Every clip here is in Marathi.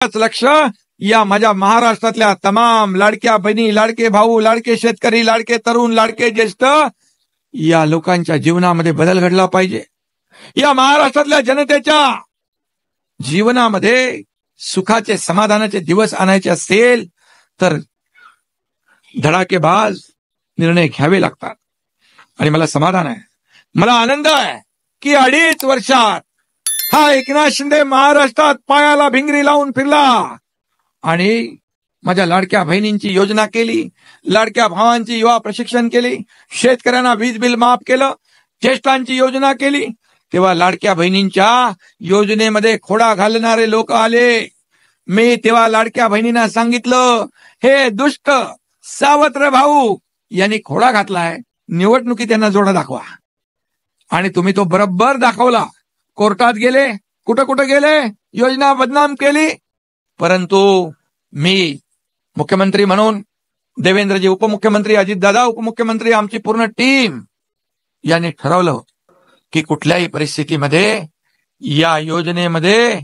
लक्ष या माझ्या महाराष्ट्रातल्या तमाम लाडक्या बहिणी, लाडके भाऊ, लाडके शेतकरी, लाडके तरुण, लाडके ज्येष्ठ या लोकांच्या जीवनामध्ये बदल घडला पाहिजे। या महाराष्ट्रातल्या जनतेच्या जीवनामध्ये सुखाचे, समाधानाचे दिवस आणायचे असतील तर धडाकेबाज निर्णय घ्यावे लागतात। आणि मला समाधान आहे, मला आनंद आहे की 2.5 वर्षात हा एकनाथ शिंदे महाराष्ट्रात पायाला भिंगरी लावून फिरला आणि माझ्या लाडक्या बहिणींची योजना केली, लाडक्या भावांची युवा प्रशिक्षण केली, शेतकऱ्यांना वीज बिल माफ केलं, ज्येष्ठांची योजना केली। तेव्हा लाडक्या बहिणींच्या योजनेमध्ये खोडा घालणारे लोक आले। मी तेव्हा लाडक्या बहिणींना सांगितलं, हे दुष्ट सावत्र भाऊ यांनी खोडा घातलाय, निवडणुकीत त्यांना जोडा दाखवा। आणि तुम्ही तो बरोबर दाखवला। कोर्टात गेले, कुठं कुठं गेले, योजना बदनाम केली, परंतु मी मुख्यमंत्री म्हणून, देवेंद्रजी उपमुख्यमंत्री, अजितदादा उपमुख्यमंत्री, आमची पूर्ण टीम यांनी ठरवलं की कुठल्याही परिस्थितीमध्ये या योजनेमध्ये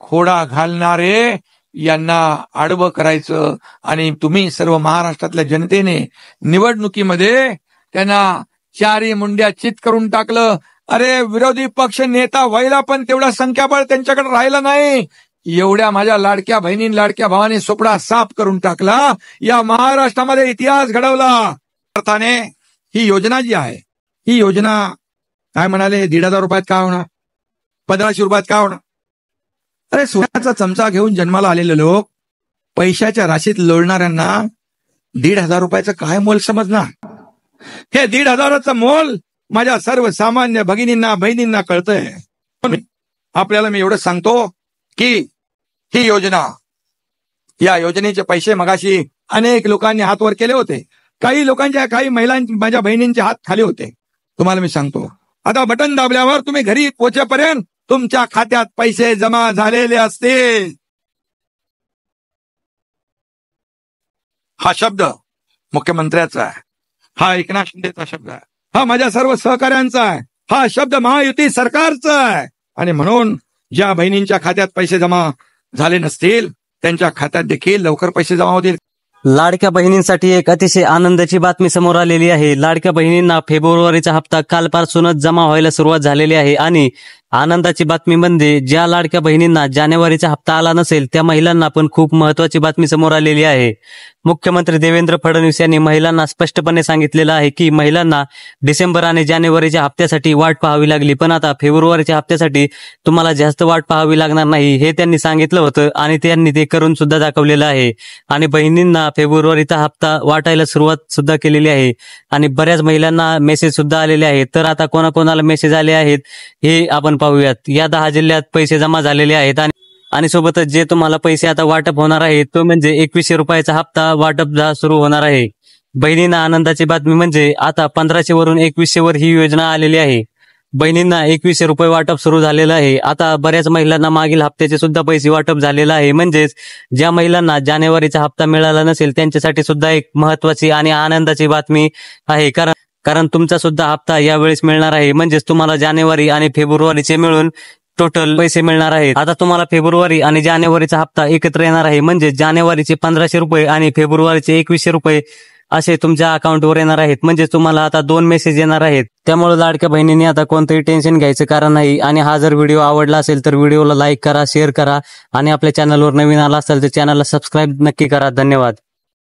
खोडा घालणारे यांना आडवं करायचं आणि तुम्ही सर्व महाराष्ट्रातल्या जनतेने निवडणुकीमध्ये त्यांना चारी मुंड्या चित करून टाकलं। अरे विरोधी पक्ष नेता व्हायला पण तेवढा संख्याबळ त्यांच्याकडे राहिला नाही। एवढ्या माझ्या लाडक्या बहिणी, लाडक्या भावाने सोपडा साफ करून टाकला, या महाराष्ट्रामध्ये इतिहास घडवला। अर्थाने ही योजना जी आहे, ही योजना काय म्हणाले, 1,500 रुपयात काय होणार, 1500 रुपयात काय होणार? अरे सोन्याचा चमचा घेऊन जन्माला आलेले लोक पैशाच्या राशीत लोळणाऱ्यांना 1,500 रुपयाचं काय मोल समजणार? हे 1,500चं मोल माझ्या सर्वसामान्य भगिनींना, बहिणींना कळतंय। आपल्याला मी एवढं सांगतो की ही योजना, या योजनेचे पैसे मगाशी अनेक लोकांनी हात वर केले होते, काही लोकांच्या, काही महिलांची, माझ्या बहिणींचे हात खाली होते। तुम्हाला मी सांगतो, आता बटन दाबल्यावर तुम्ही घरी पोहोचेपर्यंत तुमच्या खात्यात पैसे जमा झालेले असतील। हा शब्द मुख्यमंत्र्याचा आहे, हा एकनाथ शिंदेचा शब्द आहे, हा माझ्या सर्व सहकाऱ्यांचा आहे, हा शब्द महायुती सरकारचा आहे। आणि म्हणून ज्या बहिणींच्या खात्यात पैसे जमा झाले नसतील त्यांच्या खात्यात देखील लवकर पैसे जमा होतील। लाडक्या बहिणींसाठी एक अतिशय आनंदाची बातमी समोर आलेली आहे। लाडक्या बहिणींना फेब्रुवारीचा हप्ता कालपासूनच जमा व्हायला सुरुवात झालेली आहे आणि आनंदाची बातमी म्हणजे ज्या लाडक्या बहिणींना जानेवारीचा हप्ता आला नसेल त्या महिलांना पण खूप महत्त्वाची बातमी समोर आलेली आहे। मुख्यमंत्री देवेंद्र फडणवीस यांनी महिलांना स्पष्टपणे सांगितलेलं आहे की महिलांना डिसेंबर आणि जानेवारीच्या हप्त्यासाठी वाट पाहावी लागली, पण आता फेब्रुवारीच्या हप्त्यासाठी तुम्हाला जास्त वाट पाहावी लागणार नाही, हे त्यांनी सांगितलं होतं आणि त्यांनी ते करून सुद्धा दाखवलेलं आहे। आणि बहिणींना फेब्रुवारीचा हप्ता वाटायला सुरुवात सुद्धा केलेली आहे आणि बऱ्याच महिलांना मेसेज सुद्धा आलेले आहेत। तर आता कोणाकोणाला मेसेज आले आहेत हे आपण पाहूयात। या 10 जिल्ह्यात पैसे जमा झालेले आहेत आणि सोबतच जे तुम्हाला पैसे आता वाटप होणार आहे तो म्हणजे 2100 रुपयाचा हप्ता वाटप सुरू होणार आहे। बहिणींना आनंदाची बातमी म्हणजे आता 1500 वरून 2100 वर ही योजना आलेली आहे। बहिणींना 2100 रुपये वाटप सुरू झालेलं आहे। आता बऱ्याच महिलांना मागील हप्त्याचे सुद्धा पैसे वाटप झालेलं आहे, म्हणजेच ज्या महिलांना जानेवारीचा हप्ता मिळाला नसेल त्यांच्यासाठी सुद्धा एक महत्वाची आणि आनंदाची बातमी आहे, कारण तुमचा सुद्धा हप्ता यावेळेस मिळणार आहे। म्हणजेच तुम्हाला जानेवारी आणि फेब्रुवारीचे मिळून टोटल पैसे मिळणार आहेत। आता तुम्हाला फेब्रुवारी आणि जानेवारीचा हप्ता एकत्र येणार आहे, म्हणजे जानेवारीचे 1500 रुपये आणि फेब्रुवारीचे 2100 रुपये असे तुमच्या अकाउंटवर येणार आहेत। म्हणजे तुम्हाला आता 2 मेसेज येणार आहेत। त्यामुळे लाडक्या बहिणींनी आता कोणतंही टेन्शन घ्यायचं कारण नाही। आणि हा जर व्हिडिओ आवडला असेल तर व्हिडिओला लाईक करा, शेअर करा आणि आपल्या चॅनलवर नवीन आला असेल तर चॅनलला सबस्क्राईब नक्की करा। धन्यवाद।